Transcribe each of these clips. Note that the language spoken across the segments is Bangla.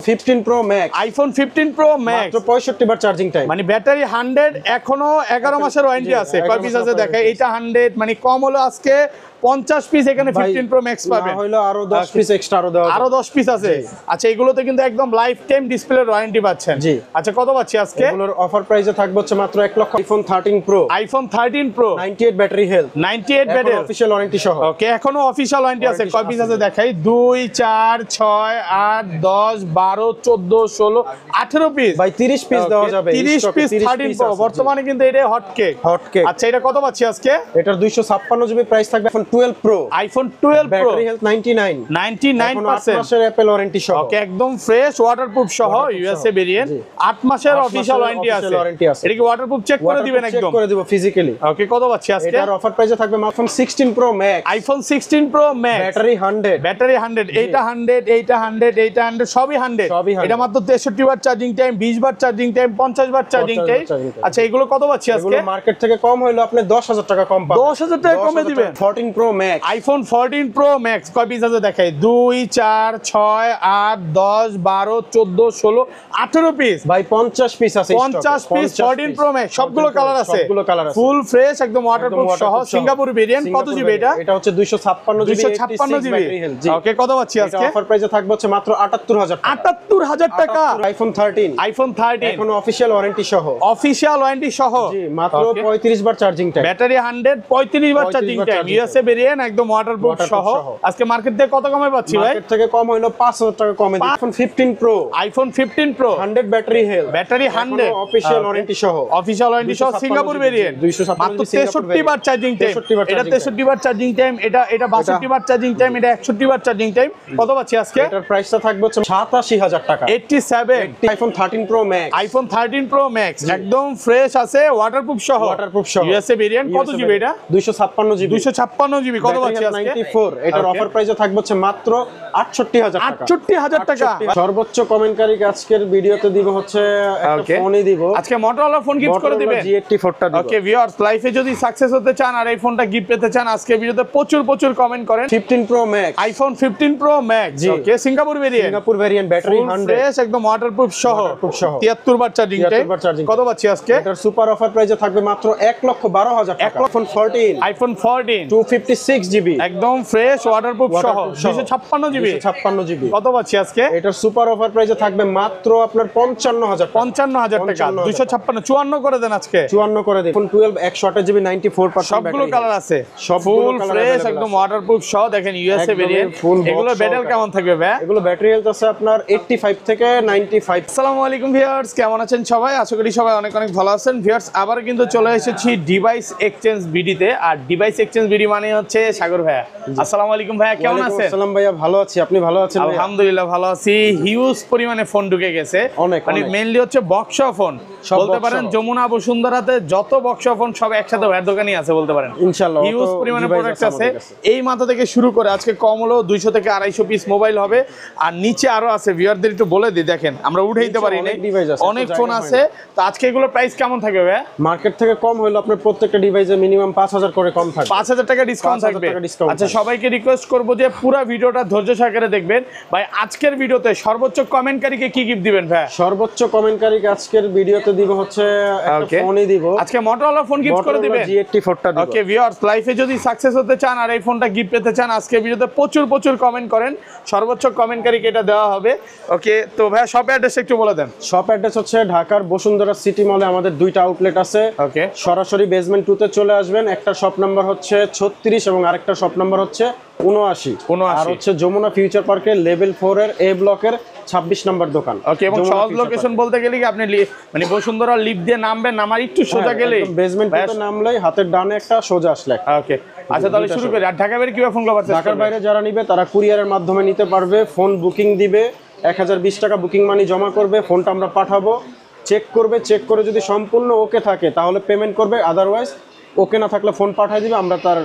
15 Pro Max, iPhone 15 Pro Max মাত্র 65 বার চার্জিং টাইম। মানে ব্যাটারি 100, এখনো 11 মাসের ওয়ারেন্টি আছে। কয় পিস আছে দেখে, এটা 100, মানে কম হলো আজকে 50 পিস এখানে 15 Pro Max পাবেন। না হলো আরো 10 পিস এক্সট্রা আরো 10 পিস আছে। আচ্ছা, এগুলোতে কিন্তু একদম লাইফ টাইম ডিসপ্লে ওয়ারেন্টি পাচ্ছেন। জি। আচ্ছা, কত পাচ্ছি আজকে? এগুলোর অফার প্রাইসে থাকবে হচ্ছে মাত্র 1 লক্ষ। iPhone 13 Pro, iPhone 13 Pro 98 battery health, 98 battery official warranty সহ। ওকে, এখনো অফিশিয়াল ওয়ারেন্টি আছে। কয় পিস আছে দেখাই, 2 4 6 8 10 12 14 16 18 পিস। ভাই 30 পিস দেওয়া যাবে। 30 পিস 13 Pro বর্তমানে কিন্তু এটা হট কেক। আচ্ছা, এটা কত পাচ্ছি আজকে? এটার 256 জিবি প্রাইস থাকবে। iPhone 12 Pro, iPhone 12 Pro battery health 99% 8 মাসের অ্যাপল ওয়ারেন্টি সহ। ওকে, একদম ফ্রেশ ওয়াটারপ্রুফ সহ ইউএসএ ভেরিয়েন্ট, 8 মাসের অফিশিয়াল ওয়ারেন্টি আছে। এটা কি ওয়াটারপ্রুফ চেক করে দিবেন? একদম চেক করে দিব ফিজিক্যালি। ওকে, কত পাচ্ছি আজকে? এটার অফার প্রাইসে থাকবে iPhone 16 Pro Max, iPhone 16 Pro Max, battery 100, এইটা 100, এইটা 100, এইটা 100, সবই 100। এটা মাত্র 63 বার চার্জিং টাইম, 20 বার চার্জিং টাইম, 50 বার চার্জিং টাইম। আচ্ছা, এগুলো কত পাচ্ছি আজকে? এগুলো মার্কেট থেকে কম হইলো আপনি 10,000 টাকা কম পাবেন। 10,000 টাকা কমে দিবেন। 14 Pro Max, iPhone 14 Pro Max কয় পিস আছে দেখাই, 2 4 6 8 10 12 14 16 18 পিস। ভাই 50 পিস আছে, 50 পিস 14 Pro Max, সবগুলো কালার আছে, সবগুলো কালার আছে, ফুল ফ্রেশ একদম ওয়াটারপ্রুফ সহ, সিঙ্গাপুর ভেরিয়েন্ট। কত জিবি এটা? এটা হচ্ছে 256 জিবি, 256 জিবি। ওকে, কত পাচ্ছি আজকে? অফার প্রাইসে থাকবে হচ্ছে মাত্র 78,000 টাকা। 78,000 টাকা। iPhone 13, iPhone 13 এখন অফিশিয়াল ওয়ারেন্টি সহ। অফিশিয়াল ওয়ারেন্টি সহ, জি, মাত্র 35 বার চার্জিং টাইম, ব্যাটারি 100, 35 বার চার্জিং টাইম, ইউএসএ ভেরিয়েন্ট একদম ওয়াটারপ্রুফ সহ। আজকে মার্কেট থেকে কত কমে পাচ্ছি ভাই? মার্কেট থেকে কম হইলো 5,000 টাকা কমে। iPhone 15 Pro, iPhone 15 Pro 100 battery health, battery 100, official warranty সহ, অফিশিয়াল ওয়ারেন্টি সহ, সিঙ্গাপুর ভেরিয়েন্ট, মাত্র 63 বার চার্জিং টাইম। এটা 63 বার চার্জিং টাইম, এটা 62 বার চার্জিং টাইম, এটা 61 বার চার্জিং টাইম। কত পাচ্ছি আজকে? এটার প্রাইসটা থাকবে হচ্ছে 87,000 টাকা। 87। iPhone 13 Pro Max, iPhone 13 Pro Max একদম ফ্রেশ আছে, ওয়াটারপ্রুফ সহ, ইউএসএ ভেরিয়েন্ট। কত জিবি এটা? 256 জিবি, 256 জিবি। কত পাচ্ছি আজকে? 94। এটার অফার প্রাইসে থাকবে হচ্ছে মাত্র 68,000 টাকা। 68,000 টাকা। সর্বোচ্চ কমেন্টকারীকে আজকের ভিডিওতে দিব হচ্ছে একটা ফোনই দিব। আজকে মোটরোলা ফোন গিফট করে দিবেন, G84 টা দিব। ওকে ভিউয়ার্স, লাইফে যদি সাকসেস হতে চান আর এই ফোনটা গিফট পেতে চান, আজকে ভিডিওতে প্রচুর কমেন্ট করেন। 15 Pro Max, iPhone 15 Pro Max, ওকে, সিঙ্গাপুর ভেরিয়েন্ট, ব্যাটারি 100, ফ্রেশ একদম ওয়াটারপ্রুফ সহ, 73 বার চার্জিং টাইম। কত পাচ্ছি আজকে? এটার সুপার অফার প্রাইসে থাকবে মাত্র 1,12,000 টাকা। iPhone 14 256 জিবি, একদম ফ্রেশ ওয়াটারপ্রুফ সহ, 256 জিবি। 256 জিবি। কত পাচ্ছি আজকে? এটার সুপার অফার প্রাইসে থাকবে মাত্র আপনার 55,000 টাকা। 256 54 করে দেন আজকে। 54 করে দিন। iPhone 12 128 জিবি, 94% সবগুলো কালার আছে, সবগুলো ফুল ফ্রেশ একদম ওয়াটারপ্রুফ সহ। দেখেন ইউএসএ ভেরিয়েন্ট। এগুলো ব্যাটারি কেমন থাকবে ভাই? এগুলো ব্যাটারি হেলথ আছে আপনার 85 থেকে 95। আসসালামু আলাইকুম ভিউয়ার্স, কেমন আছেন সবাই? আশা করি সবাই অনেক ভালো আছেন। ভিউয়ার্স, আবার কিন্তু চলে এসেছি ডিভাইস এক্সচেঞ্জ ভিডিওতে। আর ডিভাইস এক্সচেঞ্জ ভিডিও মানে হচ্ছে সাগর ভাইয়া। আসসালামু আলাইকুম ভাইয়া, কেমন আছেন? আসসালাম ভাইয়া, ভালো আছি, আপনি ভালো আছেন? আলহামদুলিল্লাহ ভালো আছি। হিউজ পরিমাণে ফোন ঢুকে গেছে, মানে মেইনলি হচ্ছে বক্স ফোন বলতে পারেন। যমুনা বসুন্ধরাতে যত বক্স ফোন সব একসাথে ভাইয়ের দোকানই আছে বলতে পারেন। ইনশাআল্লাহ হিউজ পরিমাণে প্রোডাক্ট আছে। এই মাথা থেকে শুরু করে আজকে কম হলো 200 থেকে 250 পিস মোবাইল হবে। আর নিচে আরো আছে, ভিউয়ারদের একটু বলে দিই, দেখেন আমরা উঠাইতে পারি না, অনেক ফোন আছে। তো আজকে এগুলো প্রাইস কেমন থাকবে ভাই? মার্কেট থেকে কম হলো আপনার প্রত্যেকটা ডিভাইসে মিনিমাম 5,000 করে কম থাকবে, 5,000 টাকা ডিসকাউন্ট থাকবে। আচ্ছা, সবাইকে রিকোয়েস্ট করবো যে পুরো ভিডিওটা ধৈর্য সহকারে দেখবেন। ভাই, আজকের ভিডিওতে সর্বোচ্চ কমেন্টকারীকে কি গিফট দিবেন ভাই? সর্বোচ্চ কমেন্টকারীকে আজকের ভিডিওতে দিব হচ্ছে একটা ফোনই দিব। আজকে মোটরোলা ফোন গিফট করে দিবেন, G84 টা দিব। ওকে ভিউয়ার্স, লাইফে যদি সাকসেস হতে চান আর এই ফোনটা গিফট পেতে চান, আজকে ভিডিওতে প্রচুর কমেন্ট করেন, সর্বোচ্চ কমেন্টকারীকে এটা দেওয়া হবে। ওকে, তো ভাই শপ অ্যাড্রেস একটু বলে দেন। শপ অ্যাড্রেস হচ্ছে ঢাকার বসুন্ধরা সিটি মলে আমাদের দুইটা আউটলেট আছে। ওকে, সরাসরি বেসমেন্ট 2 তে চলে আসবেন। একটা শপ নাম্বার হচ্ছে 36 এবং আরেকটা শপ নাম্বার হচ্ছে 79। আর হচ্ছে যমুনা ফিউচার পার্কের লেভেল 4 এর এ ব্লকের 26 নম্বর দোকান। ওকে, এবং সহজ লোকেশন বলতে গেলে কি আপনি মানে বসুন্ধরা লিফট দিয়ে নামবেন, নামার একটু সোজা গেলেই বেসমেন্ট 2 তে নামলেই হাতের ডানে একটা সোজা আসলে। ওকে, আচ্ছা তাহলে শুরু করি। আর ঢাকা বাইরে কিভাবে ফোন করতে পারছে? ঢাকার বাইরে যারা নিবে তারা কুরিয়ারের মাধ্যমে নিতে পারবে। ফোন বুকিং দিবে, 1020 টাকা বুকিং মানি জমা করবে, ফোনটা আমরা পাঠাবো, চেক করবে, চেক করে যদি সম্পূর্ণ ওকে থাকে তাহলে পেমেন্ট করবে, আদারওয়াইজ ওকে না থাকলে ফোন পাঠিয়ে দিবে, আমরা তার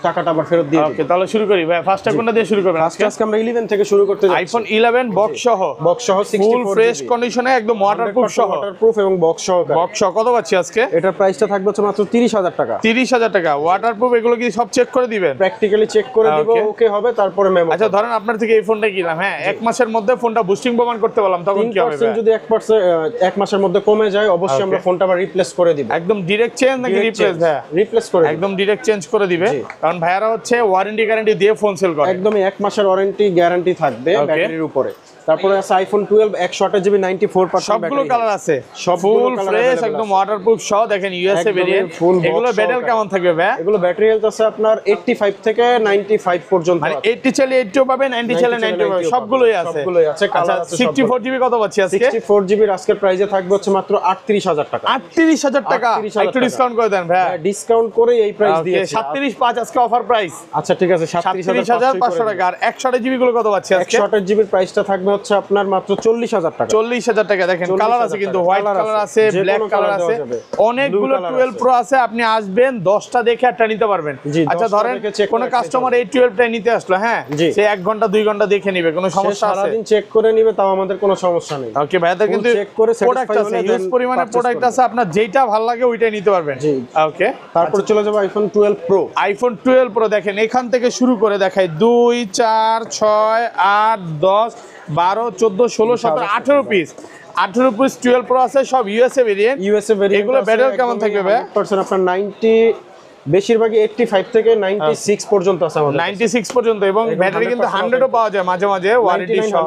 টাকাটা আবার ফেরত দিয়ে ওকে তাহলে শুরু করি ভাই। ফার্স্টে কোনটা দিয়ে শুরু করবেন আজকে আমরা 11 থেকে শুরু করতে যাচ্ছি। আইফোন 11 বক্স সহ 64 ফুল ফ্রেশ কন্ডিশনে একদম ওয়াটারপ্রুফ সহ, ওয়াটারপ্রুফ এবং বক্স সহ। বক্স সহ কত পাচ্ছি আজকে? এটার প্রাইসটা থাকবে হচ্ছে মাত্র 30,000 টাকা। 30,000 টাকা। ওয়াটারপ্রুফ এগুলো কি সব চেক করে দিবেন? প্র্যাকটিক্যালি চেক করে দিব, ওকে হবে তারপরে মেমো। আচ্ছা ধরেন আপনার থেকে এই ফোনটা কিনলাম, হ্যাঁ এক মাসের মধ্যে ফোনটা বুস্টিং প্রমাণ করতে বললাম, তখন কি হবে? 3% যদি 1% এক মাসের মধ্যে কমে যায় অবশ্যই আমরা ফোনটা আবার রিপ্লেস করে দিব। একদম ডাইরেক্ট চেঞ্জ নাকি রিপ্লেস? ভাই রিপ্লেস করে একদম ডাইরেক্ট চেঞ্জ করে দিবে, কারণ ভাইয়ারা হচ্ছে ওয়ারেন্টি গ্যারান্টি দিয়ে ফোন সেল করে। একদমই 1 মাসের ওয়ারেন্টি গ্যারান্টি থাকবে ব্যাটারির উপরে। তারপরে আছে আইফোন 12 128 জিবি 94% সবগুলো কালার আছে, সবগুলো ফুল ফ্রেশ একদম ওয়াটারপ্রুফ সহ। দেখেন ইউএসএ ভেরিয়েন্ট, এগুলো ব্যাটারি কেমন থাকবে ভাই? এগুলো ব্যাটারি হেলথ আছে আপনার 85 থেকে 95 পর্যন্ত, মানে 80 চাইলে 80 পাবে, 90 চাইলে 90 পাবে, সবগুলোই আছে। আচ্ছা 64 জিবি কত পাচ্ছি আজকে? 64 জিবির আজকের প্রাইসে থাকবে হচ্ছে মাত্র 38,000 টাকা। 38,000 টাকা, একটু ডিসকাউন্ট করে দেন ভাই। ডিসকাউন্ট করে এই প্রাইস দিয়েছি 37.5 আজকে অফার প্রাইস। আচ্ছা ঠিক আছে 37,500 টাকা। আর 128 জিবি গুলো কত পাচ্ছি আজকে? 128 জিবির প্রাইসটা থাকবে হচ্ছে আপনার মাত্র 40,000 টাকা। 40,000 টাকা। দেখেন কালার আছে কিন্তু, হোয়াইট কালার আছে, ব্ল্যাক কালার আছে, অনেকগুলো 12 প্রো আছে। আপনি আসবেন 10টা দেখে একটা নিতে পারবেন। আচ্ছা ধরেন কোন কাস্টমার এই 12টাই নিতে আসলো, হ্যাঁ সে 1 ঘন্টা 2 ঘন্টা দেখে নিবে, কোনো সমস্যা আছে? সারাদিন চেক করে নিবে, তাও আমাদের কোনো সমস্যা নেই। ওকে ভাইয়াদের কিন্তু চেক করে প্রোডাক্ট আছে, হিউজ পরিমাণে প্রোডাক্ট আছে, আপনার যেটা ভালো লাগে ওইটাই নিতে পারবেন। ওকে তারপর চলে যাবো আইফোন 12 প্রো। আইফোন 12 প্রো দেখেন এখান থেকে শুরু করে দেখাই 2 4 6 8 10 12 14 16 17 18 পিস। 18 পিস 12 প্রো আছে, সব ইউএসএ ভেরিয়েন্ট। এগুলো ব্যাটারি কেমন থাকবে ভাই? 100% আপনার 90 বেশিরভাগই 85 থেকে 96 পর্যন্ত আছে আমাদের 96 পর্যন্ত, এবং ব্যাটারি কিন্তু 100ও পাওয়া যায় মাঝে মাঝে, ওয়ারেন্টি সহ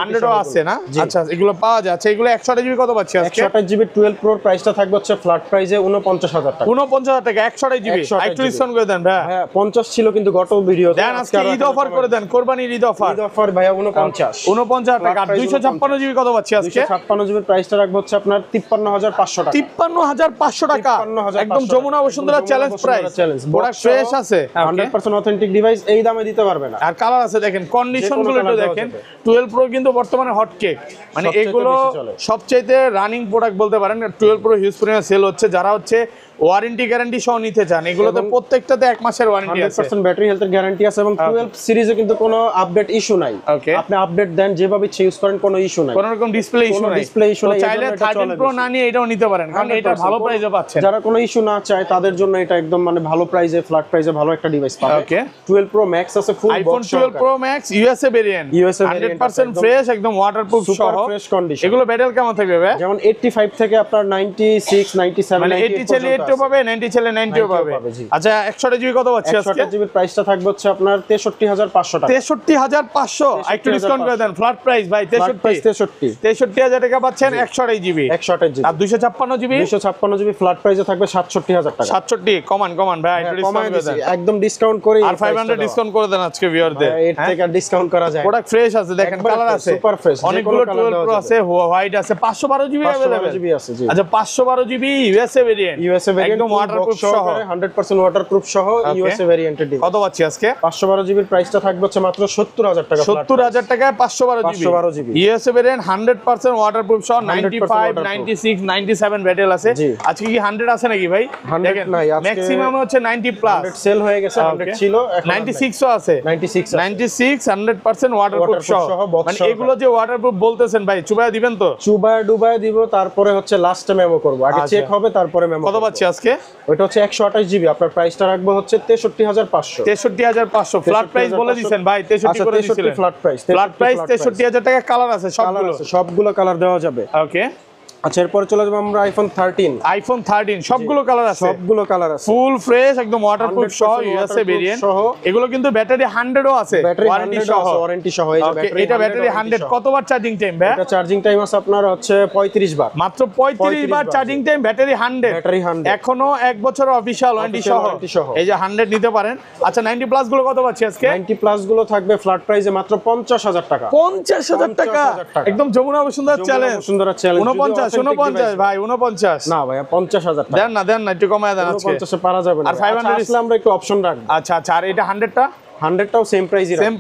100ও আছে না? আচ্ছা এগুলো পাওয়া যায়। আচ্ছা এগুলো 128 জিবি কত পাচ্ছি আজকে? 128 জিবি 12 প্রোর প্রাইসটা থাকবে হচ্ছে ফ্ল্যাট প্রাইসে 49,000 টাকা। 49,000 টাকা 128 জিবি। একটু ডিসকাউন্ট করে দেন ভাই। হ্যাঁ 50 ছিল কিন্তু গত ভিডিওতে। দেন আজকে ঈদ অফার করে দেন, কোরবানির ঈদ অফার। ঈদ অফার ভাইয়া 49,000 টাকা। 256 জিবি কত পাচ্ছি আজকে? 256 জিবির প্রাইসটা রাখবো হচ্ছে আপনার 53,500 টাকা। 53,500 টাকা, একদম Jamuna Bashundhara challenge price. Product fresh আছে, 100% অথেন্টিক ডিভাইস, এই দামে দিতে পারবে না। আর কালার আছে দেখেন, কন্ডিশন গুলো একটু দেখেন। 12 প্রো কিন্তু বর্তমানে হট কেক, মানে এগুলো সবচেয়ে রানিং প্রোডাক্ট বলতে পারেন। 12 প্রো হিউজ পরিমাণে সেল হচ্ছে। যারা হচ্ছে ওয়ারেন্টি গ্যারান্টি সহ নিতে চান, এগুলোতে প্রত্যেকটাতে 1 মাসের ওয়ারেন্টি আছে, 100% ব্যাটারি হেলথের গ্যারান্টি আছে, এবং 12 সিরিজে কিন্তু কোনো আপডেট ইস্যু নাই। আপনি আপডেট দেন যেভাবে ইচ্ছে ইউজ করেন, কোনো ইস্যু নাই, কোনো রকম ডিসপ্লে ইস্যু নাই। তো চাইলে 13 প্রো না নিয়ে এটাও নিতে পারেন, কারণ এটা ভালো প্রাইসে পাচ্ছেন। যারা কোনো ইস্যু না চায় তাদের জন্য এটা একদম মানে ভালো প্রাইসে, ফ্ল্যাট প্রাইসে ভালো একটা ডিভাইস পাবে। ওকে 12 প্রো ম্যাক্স আছে, full iPhone 12 pro max USA variant, 100% fresh, একদম ওয়াটারপ্রুফ সহ, ফ্রেশ কন্ডিশন। এগুলো ব্যাটারি কেমন থাকবে ভাই? যেমন 85 থেকে আপনার 96 97, মানে 80 চাইলে 80 পাবে, 90 চাইলে 90 পাবে। আচ্ছা 128 জিবি কত পাচ্ছি আজকে? 128 জিবির প্রাইসটা থাকবে হচ্ছে আপনার 63,500 টাকা। 63,500, একটু ডিসকাউন্ট করে দেন। ফ্ল্যাট প্রাইস ভাই 63,000 টাকা পাচ্ছেন 128 জিবি। 128 জিবি। আর 256 জিবি? 256 জিবি ফ্ল্যাট প্রাইসে থাকবে 67,000 টাকা। 67 কমান ভাই, একটু ডিসকাউন্ট করে দেন। একদম ডিসকাউন্ট করে আর 500 ডিসকাউন্ট করে দেন আজকে ভিউয়ারদের। এর থেকে আর ডিসকাউন্ট করা যায়। প্রোডাক্ট ফ্রেশ আছে, দেখেন কালার আছে, সুপার ফ্রেশ, অনেকগুলো 12 প্রো আছে, হোয়াইট আছে, 512 জিবি अवेलेबल আছে। জি আচ্ছা 512 জিবি ইউএসএ ভেরিয়েন্ট, একদম ওয়াটারপ্রুফ সহ, 100% ওয়াটারপ্রুফ সহ ইউএসএ ভেরিয়েন্টের ডিভাইস। কত পাচ্ছি আজকে? 512 জিবির প্রাইসটা থাকবে হচ্ছে মাত্র 70,000 টাকা। 70,000 টাকায় 512 জিবি ইউএসএ ভেরিয়েন্ট, 100% ওয়াটারপ্রুফ সহ, 95 96 97 ব্যাটারি আছে। আজকে কি 100 আছে নাকি ভাই? 100 নাই, আজকে ম্যাক্সিমাম হচ্ছে 90 প্লাস, 100 সেল হয়ে গেছে, 100 ছিল, 96 ও আছে, 96 100% ওয়াটারপ্রুফ সহ। মানে এগুলো যে ওয়াটারপ্রুফ বলতেছেন ভাই, চুবায় দিবেন তো? চুবায় ডুবায় দিব, তারপরে হচ্ছে লাস্টে মেমো করব, আগে চেক হবে তারপরে মেমো। কত পাচ্ছি আজকে? ওটা হচ্ছে 128 জিবি, আপনার প্রাইসটা রাখবো হচ্ছে 63,500। 63,500 ফ্ল্যাট প্রাইস বলে দিবেন ভাই, 63 করে দিয়েছিলেন। ফ্ল্যাট প্রাইস 63,000 টাকা। কালার আছে সবগুলো কালার দেওয়া যাবে। ওকে আচ্ছা এরপরে চলে যাবো আমরা আইফোন 13। সবগুলো কালার আছে, ফুল ফ্রেশ, একদম ওয়াটারপ্রুফ সহ, ইউএসএ ভেরিয়েন্ট। এগুলো কিন্তু ব্যাটারি 100 ও আছে, ওয়ারেন্টি সহ। এটা ব্যাটারি 100। কতবার চার্জিং টাইম ভাই? এটা চার্জিং টাইম আছে আপনার হচ্ছে 35 বার, মাত্র 35 বার চার্জিং টাইম, ব্যাটারি 100। এখনো 1 বছরের অফিশিয়াল ওয়ারেন্টি সহ, এই যে 100 নিতে পারেন। আচ্ছা 90 প্লাস গুলো কত পাচ্ছি আজকে? 90 প্লাস গুলো থাকবে ফ্ল্যাট প্রাইসে মাত্র 50,000 টাকা। 50,000 টাকা, একদম যমুনা বসুন্ধরা চ্যালেঞ্জ। 49 ভাই, 49 না ভাই 50,000 টাকা দেন না, একটু কমায় দেন আজকে। 50 এ পারা যাবে না। আর 500 আসলে আমরা একটু অপশন রাখবো। আচ্ছা আর এটা 100টা 100টাও সেম প্রাইসই, সেম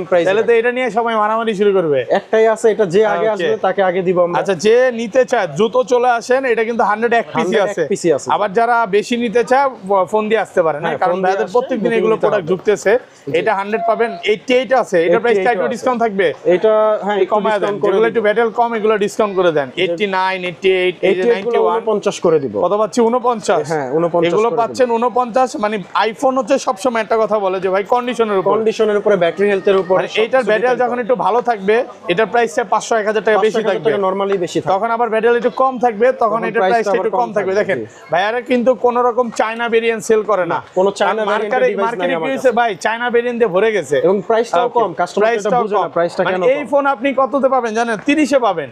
প্রাইস, তাহলে তো এটা নিয়ে সবাই মারামারি শুরু করবে। একটাই আছে, এটা যে আগে আসবে তাকে আগে দিব আমরা। আচ্ছা, যে নিতে চায় দ্রুত চলে আসেন, এটা কিন্তু 100 এক পিসি আছে। আবার যারা বেশি নিতে চায় ফোন দিয়ে আসতে পারেন, কারণ ভাইদের প্রত্যেকদিন এগুলো প্রোডাক্ট ঢুকতেছে। এটা 100 পাবেন। 88 আছে, এটা প্রাইস একটু ডিসকাউন্ট থাকবে। এটা হ্যাঁ কমায় দেন, যেগুলো একটু ব্যাটেল কম এগুলো ডিসকাউন্ট করে দেন। 89, 88, 91 50 করে দিব। কত পাচ্ছি? 49। হ্যাঁ 49 এগুলো পাচ্ছেন 49। মানে আইফোন হচ্ছে সবসময় একটা কথা বলে যে ভাই কন্ডিশনের উপরে, ব্যাটারি হেলথের উপর। এইটার ব্যাটারি যখন একটু ভালো থাকবে, এটার প্রাইসটা 500 1000 টাকা বেশি থাকবে, নরমালি বেশি থাকবে। তখন আবার ব্যাটারি একটু কম থাকবে, তখন এটার প্রাইসটা একটু কম থাকবে। দেখেন ভাইয়ারা কিন্তু কোন রকম চায়না ভেরিয়েন্ট সেল করে না, কোন চায়না ভেরিয়েন্ট মার্কেটে কি হইছে ভাই, চায়না ভেরিয়েন্ট দিয়ে ভরে গেছে এবং প্রাইসটাও কম। কাস্টমার এটা বুঝে না প্রাইসটা কেন কম। এই ফোন আপনি কততে পাবেন জানেন? 30 এ পাবেন,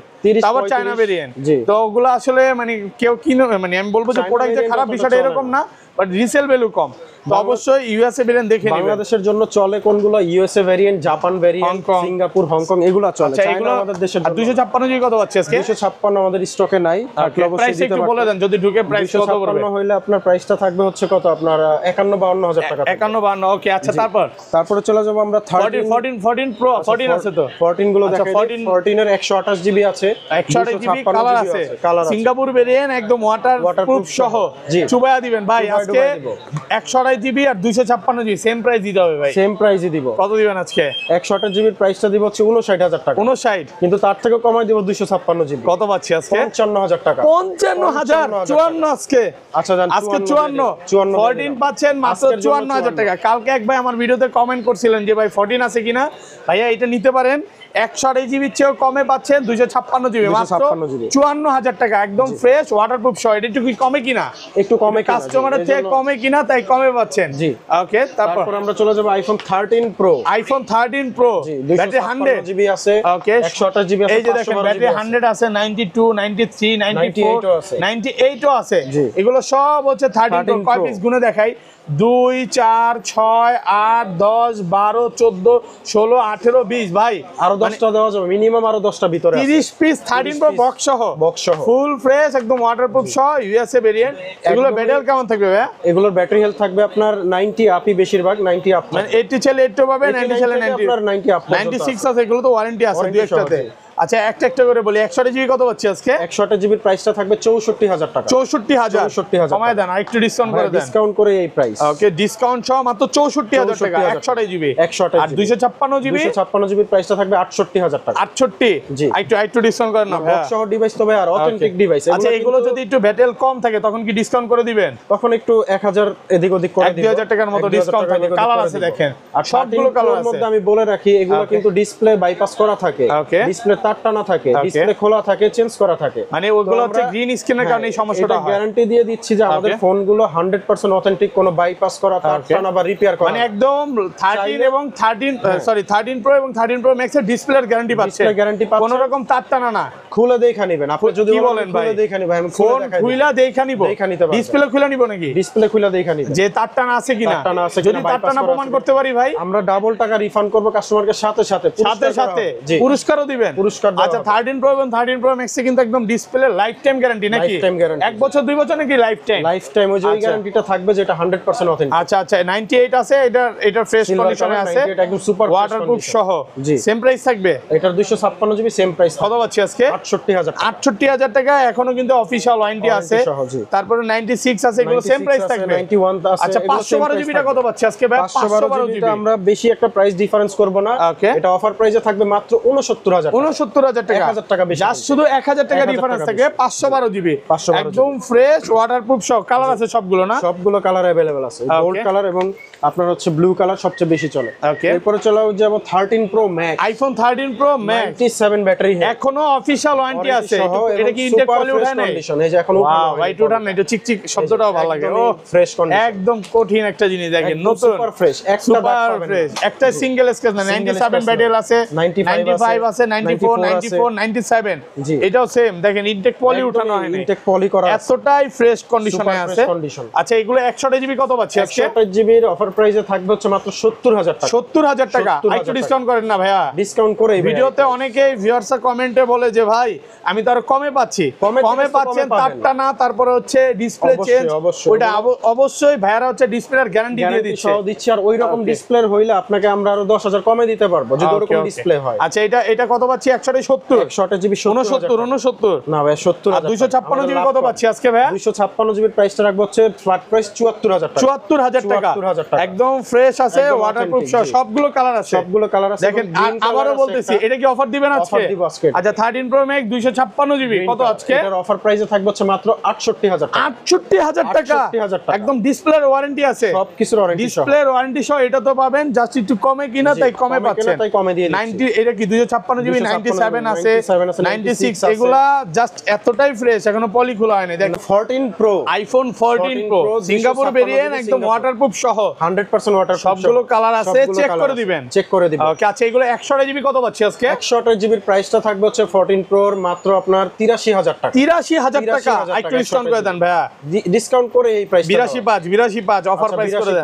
আবার চায়না ভেরিয়েন্ট। তো ওগুলো আসলে মানে কেউ কিনে, মানে আমি বলবো যে প্রোডাক্ট যে খারাপ, বিষয়টা এরকম না, বাট রিসেল ভ্যালু কম। তো অবশ্যই ইউএসএ ভেরিয়েন্ট দেখে নিবেন। বাংলাদেশের জন্য চলে কোনগুলো? USA variant, Japan variant, Singapore, Hong Kong, এগুলো চলে। চাইনা আমাদের দেশের জন্য 256 জি কত পাচ্ছে আজকে? 256 আমাদের স্টকে নাই, প্রাইস একটু বলে দেন যদি ঢুকে। প্রাইস কত পড়বে? 256 হইলে আপনার প্রাইসটা থাকবে হচ্ছে কত আপনার 51-52 হাজার টাকা। 51-52, ওকে। আচ্ছা, তারপরে চলে যাব আমরা 14 প্রো। 14 আছে তো? 14 গুলো দেখাই। 14 এর 128 জিবি আছে, 128 জিবি কালার আছে। সিঙ্গাপুর ভেরিয়েন্ট একদম ওয়াটারপ্রুফ সহ চুবায়া দিবেন ভাই আজকে। 128 জিবি আর 256 জিবি সেম প্রাইস দিতে হবে ভাই। সেম প্রাইসই দিব। কত দিবেন আজকে? 128 জিবির প্রাইসটা দিব হচ্ছে 59000 টাকা। 59, কিন্তু তার থেকে কমাই দিব 256 জিবি। কত পাচ্ছি আজকে? 55000 টাকা। 55000, 54 আজকে। আচ্ছা জান, আজকে 54 14 পাচ্ছেন মাত্র 54000 টাকা। কালকে এক ভাই আমার ভিডিওতে কমেন্ট করছিলেন যে ভাই 14 আছে কিনা। ভাইয়া এটা নিতে পারেন, 128 জিবির চেয়েও কমে পাচ্ছেন, 256 জিবি মাত্র 54000 টাকা, একদম ফ্রেশ ওয়াটারপ্রুফ সহ। এটা একটু কমে কিনা? একটু কমে, কাস্টমারের থেকে কমে কিনা, তাই কমে পাচ্ছেন। জি, ওকে। তারপর আমরা চলে যাব iPhone 13 pro. IPhone 13 pro battery 100 GB আছে, ওকে। 128 জিবি আছে। এই যে দেখেন ব্যাটারি 100 আছে, 92, 93, 94, 98 ও আছে। এগুলো সব হচ্ছে 13 প্রো। কয় পিস গুনে দেখাই? 2, 4, 6, 8, 10, 12, 14, 16, 18, 20 ভাই আরো 10টা দেওয়া যাবে, মিনিমাম আরো 10টা ভিতরে 30 পিস 13 প্রো বক্স সহ ফুল ফ্রেশ একদম ওয়াটারপ্রুফ সহ ইউএসএ ভেরিয়েন্ট। এগুলো ব্যাটারি কেমন থাকবে ভাই? এগুলোর ব্যাটারি হেলথ থাকবে আপনার 90 আপই, বেশিরভাগ 90 আপ, মানে 80 ছেলে 80 পাবে, 90 ছেলে 90 আপনার 90 আপ, 96 আছে। এগুলো তো ওয়ারেন্টি আছে দুই একটাতে। আচ্ছা, একটা করে বলি, 128 জিবি কত পাচ্ছি আজকে? 128 জিবির প্রাইসটা থাকবে 64000 টাকা। 64000 কমায় দেন, আরেকটু ডিসকাউন্ট করে দেন। ডিসকাউন্ট করে এই প্রাইস, ওকে। ডিসকাউন্ট সহ মাত্র 64000 টাকা 128 জিবি। আর 256 জিবি, 256 জিবির প্রাইসটা থাকবে 68000 টাকা। 68, জি। একটু ডিসকাউন্ট করেন না ভাই। সহ ডিভাইস তবে আর অথেন্টিক ডিভাইস। আচ্ছা, এগুলো যদি একটু ব্যাটেল কম থাকে তখন কি ডিসকাউন্ট করে দিবেন? তখন একটু 1000 এদিক ওদিক করে দিব, 2000 টাকার মতো ডিসকাউন্ট থাকবে। কালার আছে দেখেন, আর সবগুলো কালার আছে। মধ্যে আমি বলে রাখি, এগুলো কিন্তু ডিসপ্লে বাইপাস করা থাকে, ডিসপ্লে তার টানা থাকে, ডিসপ্লে খোলা থাকে, চেঞ্জ করা থাকে। মানে ওগুলো হচ্ছে গ্রিন স্ক্রিনের কারণে এই সমস্যাটা হয়। গ্যারান্টি দিয়ে দিচ্ছি যে আমাদের ফোনগুলো 100% অথেন্টিক, কোনো বাইপাস করা, তার টানা বা রিপেয়ার করা, মানে একদম 13 এবং 13 প্রো এবং 13 প্রো ম্যাক্স এর ডিসপ্লের গ্যারান্টি পাচ্ছেন। ডিসপ্লে গ্যারান্টি পাচ্ছেন, কোনো রকম তার টানা না। খুলে দেখা নেবেন আপনি, যদি কি বলেন ভাই? খুলে দেখা নিবেন, আমি ফোন খুলে দেখা নিব, ডিসপ্লে খুলে নিব নাকি? ডিসপ্লে খুলে দেখা নিবেন যে তার টানা আছে কিনা। যদি তার টানা প্রমাণ করতে পারি ভাই, আমরা ডাবল টাকা রিফান্ড করব কাস্টমারকে, সাথে সাথে পুরস্কারও দিবেন। আচ্ছা, 13 প্রো এবং 13 প্রো ম্যাক্স এ কিন্তু একদম ডিসপ্লে লাইফ টাইম গ্যারান্টি নাকি? 1 বছর 2 বছর নাকি লাইফ টাইম? লাইফ টাইম, ওই যে গ্যারান্টিটা থাকবে যেটা 100% অথেন্টিক। আচ্ছা, 98 আছে, এটা ফ্রেশ কন্ডিশনে আছে, এটা একদম সুপার ওয়াটারপ্রুফ সহ। সেম প্রাইস থাকবে এটার 256 জিবি, সেম প্রাইস। কত পাচ্ছি আজকে? 68000 টাকা। এখনো কিন্তু অফিশিয়াল ওয়ারেন্টি আছে। তারপরে 96 আছে, এগুলো সেম প্রাইস থাকবে। 91 আছে। আচ্ছা, 512 জিবিটা কত পাচ্ছি আজকে ভাই? 512 জিবি আমরা বেশি একটা প্রাইস ডিফারেন্স করব না, এটা অফার প্রাইসে থাকবে মাত্র 69000 টাকা। 1000 টাকা বেশি, জাস্ট শুধু 1000 টাকা ডিফারেন্স থাকবে। 512 জিবি একদম ফ্রেশ ওয়াটারপ্রুফ সহ। কালার আছে সবগুলো না? সবগুলো কালার अवेलेबल আছে, গোল্ড কালার এবং আপনার হচ্ছে ব্লু কালার সবচেয়ে বেশি চলে। ওকে। এরপরে চলে যাব 13 pro max. IPhone 13 pro max 97 battery, এখনো অফিশিয়াল ওয়ারেন্টি আছে। এটা কি ইনটেক কোয়ালিটি উঠায় নাই? এই যে এখন ওয়াও, হোয়াইট উঠান না, এটা চিকচিক শব্দটাও ভালো লাগে। ও ফ্রেশ কন্ডিশন, একদম কঠিন একটা জিনিস দেখেন, নতুন সুপার ফ্রেশ, একটা সুপার ফ্রেশ। একটা সিঙ্গেল স্ক্র্যাচ না, 97 ব্যাটারি আছে, 95 আছে, 94, 94 97 জি। এটাও সেম দেখেন ইনটেক পলি উঠানো হয়নি, ইনটেক পলি করা আছে, এতটাই ফ্রেশ কন্ডিশনে Super আছে। fresh condition। আচ্ছা এগুলো 128 জিবি কত পাচ্ছি আজকে? 128 জিবির অফার প্রাইসে থাকবে হচ্ছে মাত্র 70000 টাকা। 70000 টাকা। 70,000 একটু ডিসকাউন্ট করেন না ভাইয়া। ডিসকাউন্ট করে ভিডিওতে অনেকেই ভিউয়ার্সরা কমেন্টে বলে যে ভাই আমি তো আরো কমে পাচ্ছি, কমে কমে থেকে তো পাচ্ছেন কমে পাবেন। তারটা না, তারপরে হচ্ছে ডিসপ্লে অবশ্যই, চেঞ্জ, অবশ্যই। ওইটা অবশ্যই ভাইয়ারা হচ্ছে ডিসপ্লের গ্যারান্টি দিয়ে গ্যারান্টি দিচ্ছে। সহ দিচ্ছি, আর ওই রকম Okay. ডিসপ্লে হইলে আপনাকে আমরা আরো 10000 কমে দিতে পারবো যদি Okay, ওরকম okay. ডিসপ্লে হয়। আচ্ছা এটা কত পাচ্ছি? 170 128 জিবি 69 না ভাই 70 আর 256 জিবি কত পাচ্ছি আজকে ভাইয়া? 256 জিবির প্রাইসটা রাখবো হচ্ছে ফ্ল্যাট প্রাইস 74000 টাকা। 74000 টাকা 74000 টাকা। একদম ফ্রেশ আছে, একদম ওয়াটারপ্রুফ authentic, সহ জি। সবগুলো কালার আছে। সবগুলো কালার আছে। দেখেন এবং green আবারও color আছে বলতেছি, একটা। এটা কি অফার দিবেন আজকে? Offer দিব আজকে। আচ্ছা 13 প্রো ম্যাক্স 256 জিবি কত আজকে? এটার অফার প্রাইসে থাকবে হচ্ছে মাত্র 68000 টাকা। 68000 টাকা 68,000 টাকা। একদম ডিসপ্লের ওয়ারেন্টি আছে, সবকিছুর ওয়ারেন্টি সহ। ডিসপ্লের ওয়ারেন্টি সহ এটা তো পাবেন, জাস্ট একটু কমে কিনা জি, তাই কমে কমে কিনা পাচ্ছেন। তাই কমে দিয়ে দিচ্ছি। 90 এটা কি 256 জিবি 97 আছে 97 আছে, 96 96 আছে। এগুলা জাস্ট এতটাই ফ্রেশ, এখনো পলি খোলা হয়নি। দেখেন 14 pro iPhone 14 pro Singapore 256 variant GB একদম সিঙ্গাপুর। ওয়াটারপ্রুফ সহ 100% ওয়াটার সবগুলো কালার আছে, চেক করে দিবেন। চেক করে দিবেন। ওকে আচ্ছা এগুলো 128 জিবি কত পাচ্ছি আজকে? 128 জিবির প্রাইসটা থাকবে হচ্ছে 14 প্রোর মাত্র আপনার 83000 টাকা। 83000 টাকা 83,000 একটু ডিসকাউন্ট করে দেন ভাইয়া। ডিসকাউন্ট করে এই প্রাইস 82.5 অফার প্রাইস করে দেন।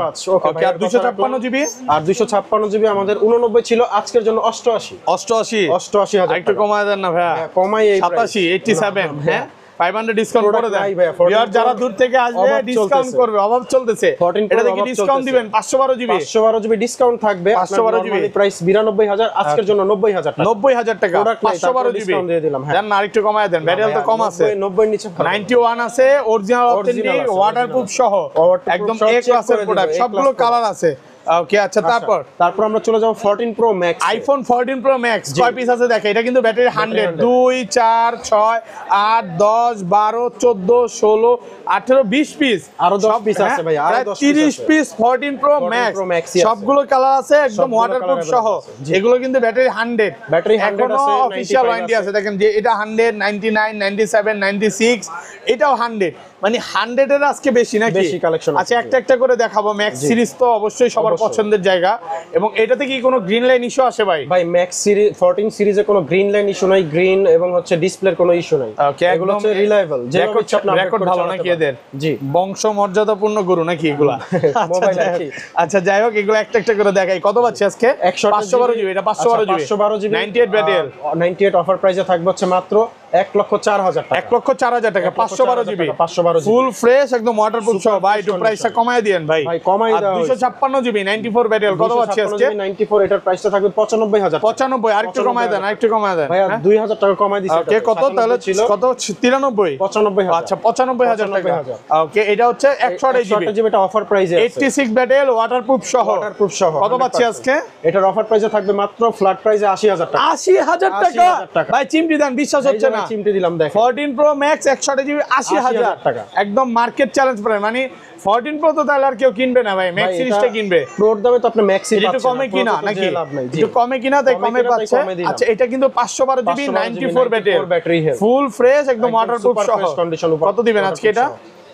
ওকে আর 256 জিবি আর 256 জিবি আমাদের 89 ছিল, আজকের জন্য 88 88 একটু টাকা। কমায় দেন না ভাইয়া। কমাই এই 87 87 হ্যাঁ 500 ডিসকাউন্ট করে Product দেন। নাই ভাইয়া, 14 ভিউয়ার যারা দূর থেকে আসবে অভাব ডিসকাউন্ট চলতেছে। করবে, অভাব চলতেছে। 14 Pro এটা থেকে অভাব ডিসকাউন্ট চলতেছে। দিবেন 512 জিবি 512 জিবি ডিসকাউন্ট থাকবে। 512 জিবি। প্রাইস 92000, আজকের জন্য 90000 টাকা। 90000 টাকা Product নাই, 512 তারপরে জিবি discount দিয়ে দিলাম, হ্যাঁ। দেন না আরেকটু কমায় দেন, ভ্যারিয়েন্ট তো কম আছে। 90 নিচে 91 আছে অরিজিনাল অথেন্টিক আছে, ওয়াটারপ্রুফ সহ Waterproof একদম সহ এ check ক্লাসের করে দিবে, প্রোডাক্ট, A সবগুলো class কালার আছে। ওকে আচ্ছা তারপর আমরা চলে যাব 14 pro max. IPhone 14 pro max কয় পিস আছে দেখে, এটা কিন্তু ব্যাটারি 100 2 4 6 8 10 12 14 16 18 20 পিস, আরো 10 পিস আছে ভাই, আরো 10 30 আছে। Piece 14 pro 14 max Pro Max ই আছে। সবগুলো কালার আছে, একদম সবগুলো ওয়াটারপ্রুফ colour সহ। available আছে। জি। এগুলো কিন্তু ব্যাটারি 100 ব্যাটারি 100 এখনো আছে, অফিশিয়াল 95 ওয়ারেন্টি আছে। দেখেন যে এটা 100 99 97 96 এটাও 100, মানে 100 এর আজকে বেশি নাকি? বেশি collection আচ্ছা আছে। একটা একটা করে দেখাবো। ম্যাক্স সিরিজ তো অবশ্যই সবার অবশ্যই। পছন্দের জায়গা, এবং এটাতে কি কোনো গ্রিন লাইন ইস্যু আসে ভাই? ভাই ম্যাক্স সিরিজ 14 সিরিজে কোনো গ্রিন লাইন ইস্যু নাই, গ্রিন এবং হচ্ছে ডিসপ্লের কোনো ইস্যু নাই। ওকে এগুলো হচ্ছে রিলায়েবল, যে রেকর্ড ভালো নাকি এদের? জি, বংশ মর্যাদাপূর্ণ গরু নাকি এগুলা? মোবাইল আছে। আচ্ছা যাই হোক এগুলো একটা একটা করে দেখাই। কত পাচ্ছি আজকে? 512 জিবি, এটা 512 জিবি 512 জিবি 98 ব্যাটারি 98 অফার প্রাইসে থাকবে হচ্ছে মাত্র 1,04,000 টাকা। 1,04,000 টাকা 512 জিবি 512 জিবি ফুল ফ্রেশ একদম ওয়াটারপ্রুফ সহ। ভাই একটু প্রাইসটা কমায় দিয়েন ভাই। ভাই কমাই আর দেওয়া হয়েছে। 256 জিবি 94 ব্যাটারি কত পাচ্ছি আজকে? 94 এটার প্রাইসটা থাকবে 95,000 টাকা। 95 আরেকটু কমায় দেন, আরেকটু কমায় দেন। ভাইয়া 2000 টাকা কমাই দিছি। ওকে কত তাহলে ছিল কত 93 95,000। আচ্ছা 95,000 টাকা। 95,000 ওকে এটা হচ্ছে 128 জিবি 128 জিবি এটা অফার প্রাইসে আছে। 86 ব্যাটারি ওয়াটারপ্রুফ সহ। ওয়াটারপ্রুফ সহ কত পাচ্ছি আজকে? এটার অফার প্রাইসে থাকবে মাত্র ফ্ল্যাট প্রাইসে 80,000 টাকা। 80,000 টাকা 80,000 টাকা। ভাই চিমটি দেন, বিশ্বাস হচ্ছে না। চিমটি দিলাম দেখ। 14 প্রো ম্যাক্স 128 জিবি 80,000 টাকা। একদম মার্কেট চ্যালেঞ্জ প্রাইস, মানে 14 প্রো তো তাহলে আর কেউ কিনবে না ভাই, ম্যাক্স সিরিজটা কিনবে। প্রোর দামে তো আপনি ম্যাক্সই এটা একটু পাচ্ছেন কমে কিনা নাকি? লাভ নাই। জি, একটু কমে কিনা তাই কমে কমে কিনা তাই পাচ্ছে। কমে দিলাম। আচ্ছা এটা কিন্তু 512 GB 94 battery health full fresh একদম ওয়াটারপ্রুফ সুপার সহ। Fresh condition. কত দিবেন আজকে এটা?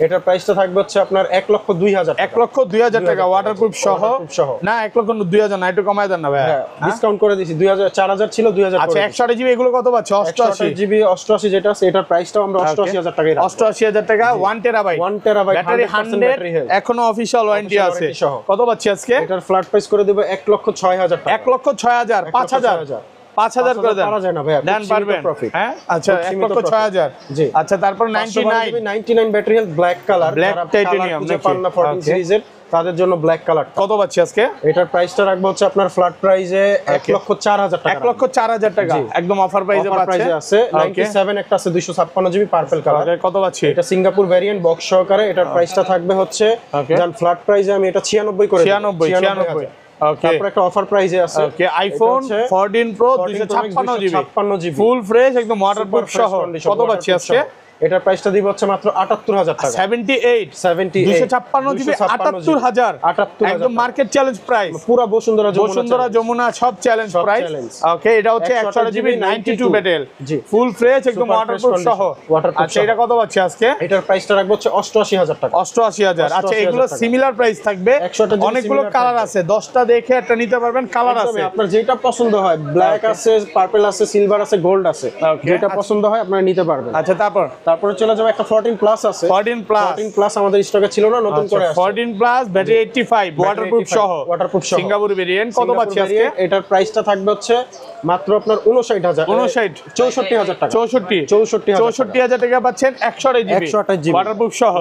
এটার প্রাইসটা থাকবে হচ্ছে আপনার 1,02,000 টাকা। 1,02,000 টাকা ওয়াটারপ্রুফ সহ। Waterproof সহ। না 1,02,000 না, একটু কমায় দেন না ভাই। হ্যাঁ ডিসকাউন্ট করে দিছি। 2000 4000 ছিল 2000 আচ্ছা 128 জিবি এগুলো কত পাচ্ছে? 88 জিবি 88 যেটা আছে এটার প্রাইসটাও আমরা 88000 টাকায় রাখবো। 88,000 টাকা 1 terabyte 1 terabyte battery 100% 100 battery health. এখনো অফিশিয়াল ওয়ারেন্টি Official আছে। warranty সহ। কত পাচ্ছি আজকে? এটার ফ্ল্যাট প্রাইস করে দেব 1,06,000 টাকা। 1,06,000 5,000 5,000 করে দেন। পারা যায় না ভাইয়া, দেন পারবেন হ্যাঁ? আচ্ছা 1,06,000 জি। আচ্ছা তারপর 99 battery health black colour, Black titanium খুঁজে নাকি? পান না 14 Okay. সিরিজের তাদের জন্য ব্ল্যাক কালার। কত পাচ্ছি আজকে? এটার প্রাইসটা রাখবো হচ্ছে আপনার ফ্ল্যাট প্রাইসে 1,04,000 টাকা। 1,04,000 টাকা জি। একদম অফার প্রাইসে অফার পাচ্ছে। প্রাইসে আছে। 97 একটা আছে 256 জিবি পার্পল কালার। Okay, কত পাচ্ছি? এটা সিঙ্গাপুর ভ্যারিয়েন্ট বক্স সহকারে। এটার প্রাইসটা থাকবে হচ্ছে Okay. জান ফ্ল্যাট প্রাইসে আমি এটা 96 করে দেব। 96 ওকে। তারপর একটা অফার প্রাইসে আছে। ওকে iPhone 14 pro 256 GB 256 GB full fresh একদম ওয়াটারপ্রুফ Super fresh সহ। condition, কত পাচ্ছি waterproof আজকে? সহ। এটার প্রাইসটা দিব হচ্ছে মাত্র 78000 টাকা। 78 256 জিবি 78000 একদম মার্কেট চ্যালেঞ্জ প্রাইস। পুরো বসুন্ধরা যমুনা সব চ্যালেঞ্জ প্রাইস। ওকে, এটা হচ্ছে 128 জিবি 92 ব্যাটেল, ফুল ফ্রেশ একদম ওয়াটারপ্রুফ সহ। আচ্ছা, এটা কত পাচ্ছি আজকে? এটার প্রাইসটা রাখবো হচ্ছে 88000 টাকা। 88000। আচ্ছা, এগুলো সিমিলার প্রাইস থাকবে, অনেকগুলো কালার আছে, 10টা দেখে একটা নিতে পারবেন। কালার আছে আপনার যেটা পছন্দ হয়, ব্ল্যাক আছে, পার্পল আছে, সিলভার আছে, গোল্ড আছে, যেটা পছন্দ হয় আপনারা নিতে পারবেন। আচ্ছা, তারপরে চলে যাবে একটা 14 প্লাস আছে। 14 প্লাস আমাদের স্টকে ছিল না, নতুন করে আসছে। 14 প্লাস ব্যাটারি 85 ওয়াটারপ্রুফ সহ সিঙ্গাপুর ভেরিয়েন্ট। কত পাচ্ছি আজকে? এটার প্রাইসটা থাকবে হচ্ছে মাত্র আপনার 59000 64000 টাকা। 64000 টাকা পাচ্ছেন 128 জিবি ওয়াটারপ্রুফ সহ।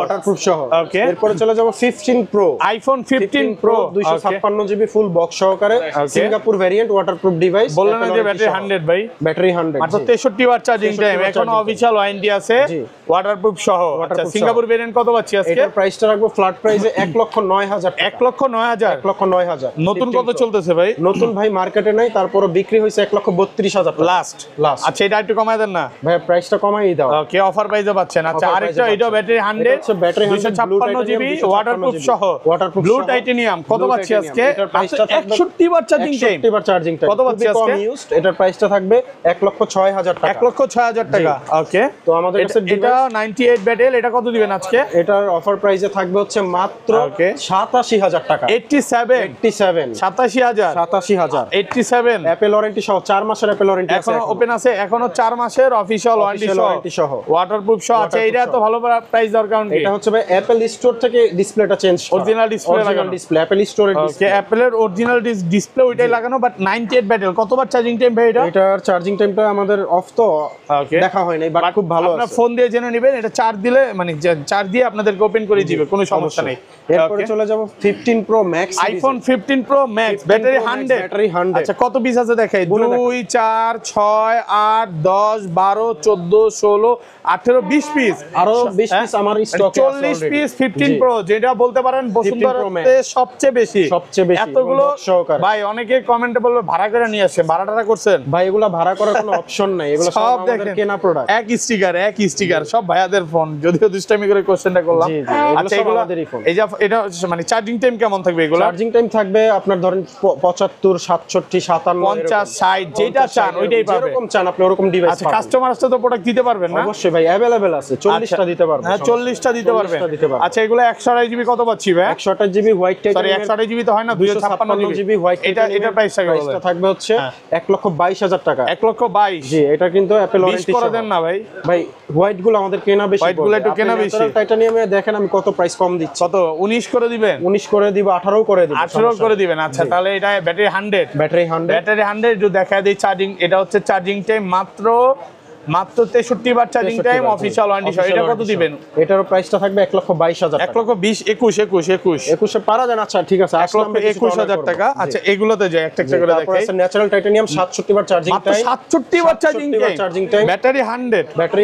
ওকে, এরপরে চলে যাব 15 pro, iPhone 15 pro 256 GB full box সহকারে সিঙ্গাপুর ভেরিয়েন্ট ওয়াটারপ্রুফ ডিভাইস। বললেন না যে ব্যাটারি 100 ভাই? ব্যাটারি 100 মাত্র 63 ওয়াট চার্জিং টাইম, এখনো অফিশিয়াল ওয়ারেন্টি আছে, ওয়াটারপ্রুফ সহ। আচ্ছা, সিঙ্গাপুর ভেরিয়েন্ট কত পাচ্ছি আজকে? এটার প্রাইসটা রাখবো ফ্ল্যাট প্রাইসে 1,09,000 1,09,000। নতুন কত চলতেছে ভাই? নতুন ভাই মার্কেটে নাই, তারপরে বিক্রি হইছে 1,32,000 লাস্ট। আচ্ছা, এটা একটু কমায় দেন না ভাই, প্রাইসটা কমাই দাও। ওকে, অফার প্রাইসে পাচ্ছেন। আচ্ছা, আরেকটা, এটা ব্যাটারি 100 256 জিবি ওয়াটারপ্রুফ সহ ব্লু টাইটানিয়াম। কত পাচ্ছি আজকে? এটার প্রাইসটা 61 watt charging time. 61 watt charging time কত পাচ্ছি আজকে? এটার প্রাইসটা থাকবে 1,06,000 টাকা। 1,06,000 টাকা। ওকে, তো আমাদের কাছে এটা 98 ব্যাটেল, এটা কত দিবেন আজকে? এটার অফার প্রাইসে থাকবে হচ্ছে মাত্র 87000 টাকা। 87 87000 87 অ্যাপল ওয়ারেন্টি সহ 4 মাসের অ্যাপল ওয়ারেন্টি আছে, এখনো ওপেন আছে, এখনো 4 মাসের অফিশিয়াল ওয়ারেন্টি সহ ওয়াটারপ্রুফ সহ আছে। এটা তো ভালো প্রাইস দরকার নেই। এটা হচ্ছে ভাই অ্যাপল স্টোর থেকে ডিসপ্লেটা চেঞ্জ, অরিজিনাল ডিসপ্লে লাগানো, ডিসপ্লে অ্যাপল স্টোরের ডিসপ্লে, অ্যাপলের অরিজিনাল ডিসপ্লে ওইটাই লাগানো, বাট 98 ব্যাটেল। কতবার চার্জিং টাইম ভাই এটা? এটার চার্জিং টাইমটা আমাদের অফ তো দেখা হয় নাই, বাট খুব ভালো আছে। আপনারা ফোন দিয়ে জেনে নেবেন, এটা চার্জ দিলে মানে চার্জ দিয়ে আপনাদেরকে ওপেন করে দিবে, কোনো সমস্যা নেই। এরপরে চলে যাব 15 pro max, iPhone 15 pro max battery 100। আচ্ছা, কত পিস আছে দেখাই? 2 4 6 8 10 12 14 16 18 20 পিস, আরো 20 পিস আমার স্টকে আছে 40 পিস 15 প্রো, যেটা বলতে পারেন বসুন্ধরাতে সবচেয়ে বেশি। এতগুলো ভাই, অনেকে কমেন্টে বলবে ভাড়া করে নিয়ে আসে, ভাড়াটা করছেন ভাই? এগুলা ভাড়া করার কোনো অপশন নাই, এগুলো সব আমাদের কেনা প্রোডাক্ট। এক স্টিকার সব ভাইয়াদের ফোন, যদিও দুষ্টামি করে কোশ্চেনটা করলাম। আচ্ছা, এগুলো এই যে এটা মানে চার্জিং টাইম কেমন থাকবে? এগুলো চার্জিং টাইম থাকবে আপনার ধরেন 75 67 57 50 60, যেটা চান ওইটাই পাবেন, যেরকম চান আপনি ওরকম ডিভাইস পাবেন। আচ্ছা, কাস্টমার আসলে তো প্রোডাক্ট দিতে পারবেন না? অবশ্যই ভাই, अवेलेबल আছে, 40টা দিতে পারবেন। হ্যাঁ, 40টা দিতে পারবেন। আচ্ছা, এগুলো 128 জিবি কত পাচ্ছি ভাই? 128 GB white titanium, sorry 128 GB তো হয় না, 256 জিবি হোয়াইট। এটা প্রাইসটা থাকবে হচ্ছে 1,22,000 টাকা। 1,22,000। জি, এটা কিন্তু অ্যাপল ওয়ারেন্টি করে দেন না ভাই? ভাই, হোয়াইট গুলো আমাদের কেনা বেশি, হোয়াইট গুলো একটু কেনা বেশি। টাইটানিয়ামে দেখেন আমি কত প্রাইস কম দিচ্ছি। কত? 19 করে দিবেন? 19 করে দিব, 18 করে দিব, 18 করে দিবেন। আচ্ছা, তাহলে এটা ব্যাটারি 100 ব্যাটারি 100 একটু দেখা দেই। চার্জিং, এটা হচ্ছে চার্জিং টাইম মাত্র 63 বার চার্জিং টাইম, অফিশিয়াল ওয়ারেন্টি সহ। এটা কত দিবেন? এটারও প্রাইসটা থাকবে 1,22,000 টাকা। 1,20 21 এ পারা যান। আচ্ছা, ঠিক আছে, 1,21,000 টাকা। আচ্ছা, এগুলোতে যাই একটা করে দেখাই। তারপর আছে ন্যাচারাল টাইটানিয়াম 67 বার চার্জিং টাইম, 67 বার charging time, battery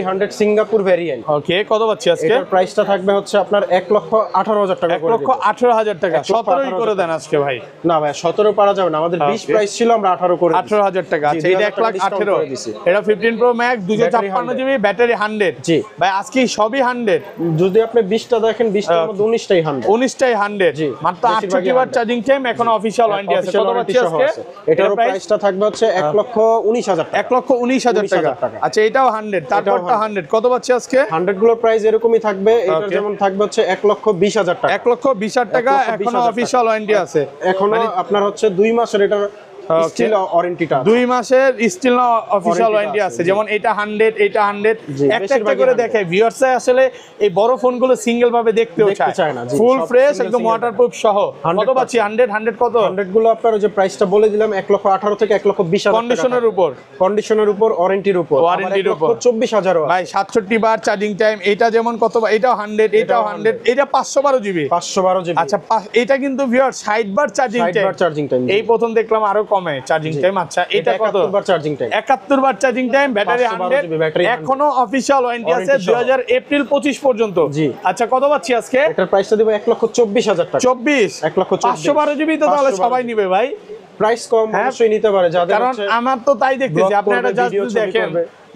100 Singapore variant. Okay, কত পাচ্ছি আজকে? এটার প্রাইসটা থাকবে হচ্ছে আপনার 1,18,000 টাকা। 1,18,000 টাকা। 17 করে দেন আজকে ভাই। না ভাই, 17 পারা যাবে না, আমাদের 20 প্রাইস ছিল, আমরা 18 করে 18,000 টাকা। আচ্ছা, এটা 1,18,000। এটা 15 প্রো ম্যাক্স 256 জিবি ব্যাটারি 100। জি ভাই, আজকে সবই 100। যদি আপনি 20টা দেখেন, 20টার মধ্যে 19টাই 100, 19টাই 100। মাত্র 68 বার চার্জিং টাইম, এখন অফিশিয়াল ওয়ারেন্টি আছে। কত পাচ্ছি আজকে? এটার প্রাইসটা থাকবে হচ্ছে 1,19,000 টাকা। 1,19,000 টাকা। আচ্ছা, এটাও 100, তারপরটা 100। কত পাচ্ছি আজকে? 100 গুলোর প্রাইস এরকমই থাকবে। এটা যেমন থাকবে হচ্ছে 1,20,000 টাকা। 1,20,000 টাকা, এখনো অফিশিয়াল ওয়ারেন্টি আছে। এখনো আপনার হচ্ছে 2 মাসের এটা স্টিল ওয়ারেন্টিটা, 2 মাসের স্টিল না অফিশিয়াল ওয়ারেন্টি আছে। যেমন এটা 100, এটা 100, একটা করে দেখাই। ভিউয়ার্স আসলে এই বড় ফোনগুলো সিঙ্গেল ভাবে দেখতেও চায় না, ফুল ফ্রেশ একদম ওয়াটারপ্রুফ সহ। কত পাচ্ছি? 100 কত? 100 গুলো আপনার ওই যে প্রাইসটা বলে দিলাম, 1,18,000 থেকে 1,20,000 কন্ডিশনের উপর ওয়ারেন্টির উপর 24,000 ভাই। 67 বার চার্জিং টাইম। এটা যেমন কত? এটাও 100, এটাও 100, এটা 512 জিবি। আচ্ছা, এটা কিন্তু ভিউয়ার্স 60 বার চার্জিং টাইম। এই প্রথম দেখলাম আরো কমে চার্জিং টাইম। আচ্ছা, এটা কত? 71 বার চার্জিং টাইম। 71 বার চার্জিং টাইম, ব্যাটারি 100, এখনো অফিশিয়াল ওয়ারেন্টি আছে 2000 এপ্রিল 25 পর্যন্ত। জি। আচ্ছা, কত পাচ্ছি আজকে? এটার প্রাইসটা দিব 1,24,000 টাকা। 512 জিবি তো তাহলে সবাই নিবে ভাই। প্রাইস কম অবশ্যই নিতে পারে যাদের, কারণ আমার তো তাই দেখতেছি, আপনি এটা জাস্ট দেখেন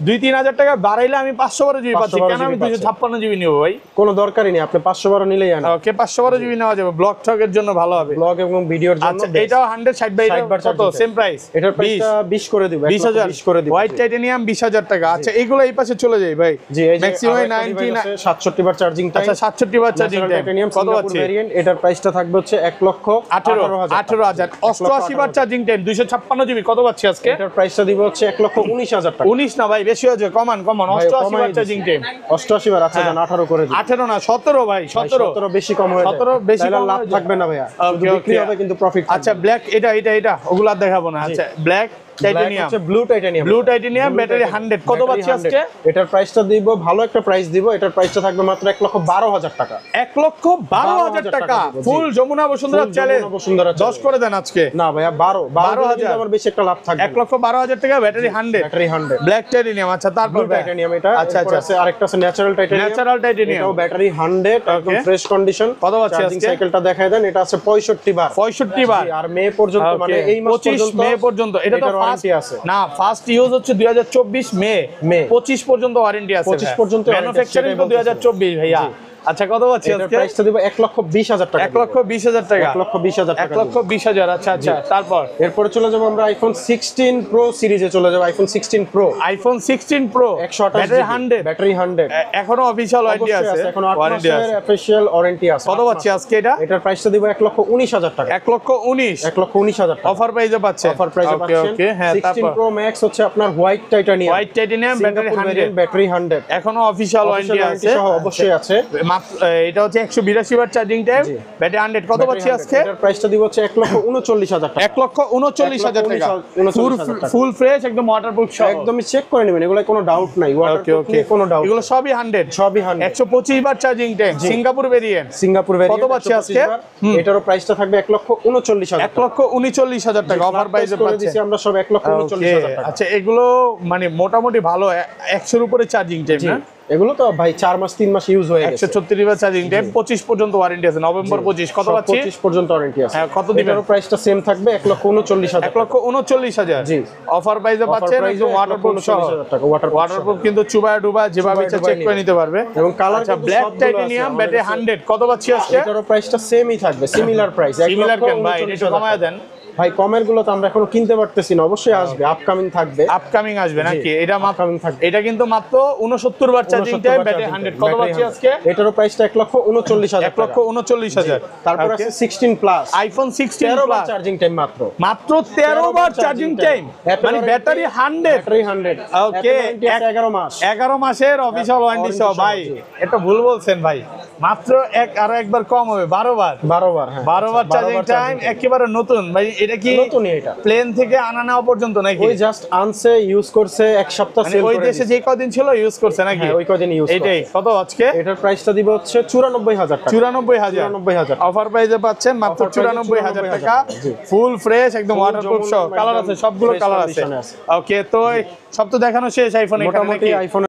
2-3 হাজার টাকা বাড়াইলে আমি 512 জিবি পাচ্ছি, কেন আমি 256 জিবি নিব ভাই? কোনো দরকারই নেই, আপনি 512 নিলেই আনেন। ওকে 512 জিবি নেওয়া যাবে, ব্লগ টকের জন্য ভালো হবে, ব্লগ এবং ভিডিওর জন্য। আচ্ছা এটাও 160 বাই কত সেম প্রাইস? এটার প্রাইসটা 20 করে দিব, 20,000 20 করে দিব। হোয়াইট টাইটানিয়াম 20,000 টাকা। আচ্ছা এইগুলো এই পাশে চলে যাই ভাই। জি এই যে ম্যাক্সিমাম 67 বার চার্জিং টাইম। আচ্ছা 67 বার চার্জিং টাইম কত পাচ্ছি? ভেরিয়েন্ট, এটার প্রাইসটা থাকবে হচ্ছে 1,18,000। 88 বার চার্জিং টাইম 256 জিবি কত পাচ্ছি আজকে? এটার প্রাইসটা দিব হচ্ছে 1,19,000 টাকা। 19 না ভাই, বেশি হয়েছে, কমান 88 বার চার্জিং টাইম। 88 বার, আচ্ছা জান 18 করে দিন। 18 না 17 ভাই, 17 বেশি কম হয়ে যায়, 17 বেশি তাহলে কম লাভ হয়ে যায়। থাকবে না ভাইয়া, শুধু বিক্রি হবে কিন্তু প্রফিট। আচ্ছা ব্ল্যাক এটা ওগুলো আর দেখাবো না। আচ্ছা black titanium, blue titanium, blue titanium battery 100 কত পাচ্ছি আজকে? এটার প্রাইসটা দিব, ভালো একটা প্রাইস দিব, এটার প্রাইসটা থাকবে মাত্র 1,12,000 টাকা। 1,12,000 টাকা ফুল যমুনা বসুন্ধরা চ্যালেঞ্জ 10 করে দেন আজকে। না ভাইয়া 12,000 আমার বেশি একটা লাভ থাকবে। 1,12,000 টাকা ব্যাটারি 100 ব্ল্যাক টাইটানিয়াম। আচ্ছা তারপর টাইটানিয়াম এটা, আচ্ছা আরেকটা আছে ন্যাচারাল টাইটানিয়াম। ন্যাচারাল টাইটানিয়াম এটাও ব্যাটারি 100 একদম ফ্রেশ কন্ডিশন। কত পাচ্ছি চার্জিং আজকে? সাইকেলটা দেখায় দেন, এটা আছে 65 বার। 65 বার আর মে পর্যন্ত, মানে এই মাস 25 পর্যন্ত, মে পর্যন্ত। এটা তো ওয়ারেন্টি আছে না, ফার্স্ট ইউজ হচ্ছে 2024 মে, 25 পর্যন্ত ওয়ারেন্টি আছে। 25 পর্যন্ত ম্যানুফ্যাকচারিং তো 2024 ভাইয়া। আচ্ছা কত পাচ্ছি এটার আজকে? প্রাইসটা দিব 1,20,000 টাকা। 1,20,000 টাকা। 1,20,000 টাকা। 1,20,000। আচ্ছা তারপর এরপরে চলে যাব আমরা আইফোন 16 প্রো সিরিজে চলে যাব। IPhone 16 pro, iPhone 16 pro 128 battery 100 এখনো অফিশিয়াল ওয়ারেন্টি আছে, এখন 8 ওয়ারেন্টি আছে। মাসের অফিশিয়াল ওয়ারেন্টি আছে। কত পাচ্ছি আজকে এটা? এটার প্রাইসটা দিব 1,19,000 টাকা। 1,19,000 1,19,000 টাকা অফার প্রাইসে পাচ্ছেন। অফার প্রাইসে পাচ্ছেন। ওকে হ্যাঁ 16 তারপর প্রো ম্যাক্স হচ্ছে আপনার white titanium, white titanium battery 100 battery 100 এখনো অফিশিয়াল ওয়ারেন্টি আছে সহ অবশ্যই আছে। এটা হচ্ছে 182 বার চার্জিং টাইম ব্যাটারি 100 কত পাচ্ছি আজকে? এটার প্রাইসটা দিব হচ্ছে 1,39,000 টাকা। 1,39,000 টাকা ফুল ফ্রেশ একদম ওয়াটারপ্রুফ সহ। একদমই চেক করে নেবেন, এগুলো কোনো ডাউট নাই, ওয়াটারপ্রুফ নিয়ে কোনো ডাউট। এগুলো সবই 100 100 125 বার charging time Singapore variant. Singapore variant কত পাচ্ছি আজকে? এটারও প্রাইসটা থাকবে 1,39,000 টাকা। 1,39,000 টাকা অফার প্রাইসে করে পাচ্ছেন দিছি আমরা সব 1,39,000 টাকা। আচ্ছা এগুলো মানে মোটামুটি ভালো 100 এর উপরে চার্জিং টাইম না? এগুলো তো ভাই 4 মাস 3 মাস ইউজ হয়ে গেছে। 136 বার চার্জিং টাইম 25 পর্যন্ত ওয়ারেন্টি আছে, নভেম্বর 25 কত পাচ্ছি? 25 পর্যন্ত ওয়ারেন্টি আছে। হ্যাঁ কত দিবেন? এটারও প্রাইসটা সেম থাকবে 1,39,000 টাকা। 1,39,000 জি অফার প্রাইসে পাচ্ছেন একদম ওয়াটারপ্রুফ সহ। 1,39,000 টাকা ওয়াটারপ্রুফ। কিন্তু চুবায় ডুবা যেভাবে ইচ্ছা চেক করে নিতে পারবে। এবং কালার আচ্ছা ব্ল্যাক টাইটানিয়াম ব্যাটারি 100 কত পাচ্ছি আজকে? এটারও প্রাইসটা সেমই থাকবে, সিমিলার প্রাইস। সিমিলার কেন ভাই, একটু কমায় দেন ভাই। কমের গুলো তো আমরা এখনো কিনতে পারতেছি না, অবশ্যই আসবে, আপকামিং থাকবে। আপকামিং আসবে নাকি? এটা আপকামিং থাকবে। এটা কিন্তু মাত্র 69 বার চার্জিং টাইম ব্যাটারি 100 কত পাচ্ছি আজকে? এটারও প্রাইসটা 1,39,000 টাকা। 1,39,000। তারপর আছে 16 প্লাস, আইফোন 16 13 বার প্লাস চার্জিং টাইম মাত্র 13 বার চার্জিং টাইম, মানে ব্যাটারি 100 ব্যাটারি 100। ওকে 11 মাস 11 মাসের অফিশিয়াল ওয়ারেন্টি সহ। ভাই এটা ভুল বলছেন ভাই, মাত্র আরো একবার কম হবে 12 বার। 12 বার, হ্যাঁ 12 বার চার্জিং টাইম একেবারে নতুন ভাই। এটা কি নতুনই? এটা প্লেন থেকে আনা নেওয়া পর্যন্ত নাকি? ওই জাস্ট আনছে, ইউজ করছে, এক সপ্তাহ মানে সেল করে ওই দেশে যে কদিন ছিল ইউজ করছে নাকি? হ্যাঁ ওই কদিন ইউজ করছে। এটাই কত আজকে? এটার প্রাইসটা দিব হচ্ছে 94,000 টাকা। 94,000 অফার প্রাইসে পাচ্ছেন মাত্র 94,000 টাকা। ফুল ফ্রেশ একদম ওয়াটারপ্রুফ সহ, কালার আছে, সবগুলো কালার আছে। ওকে তো সব তো দেখানো শেষ আইফোনে, মোটামুটি আইফোন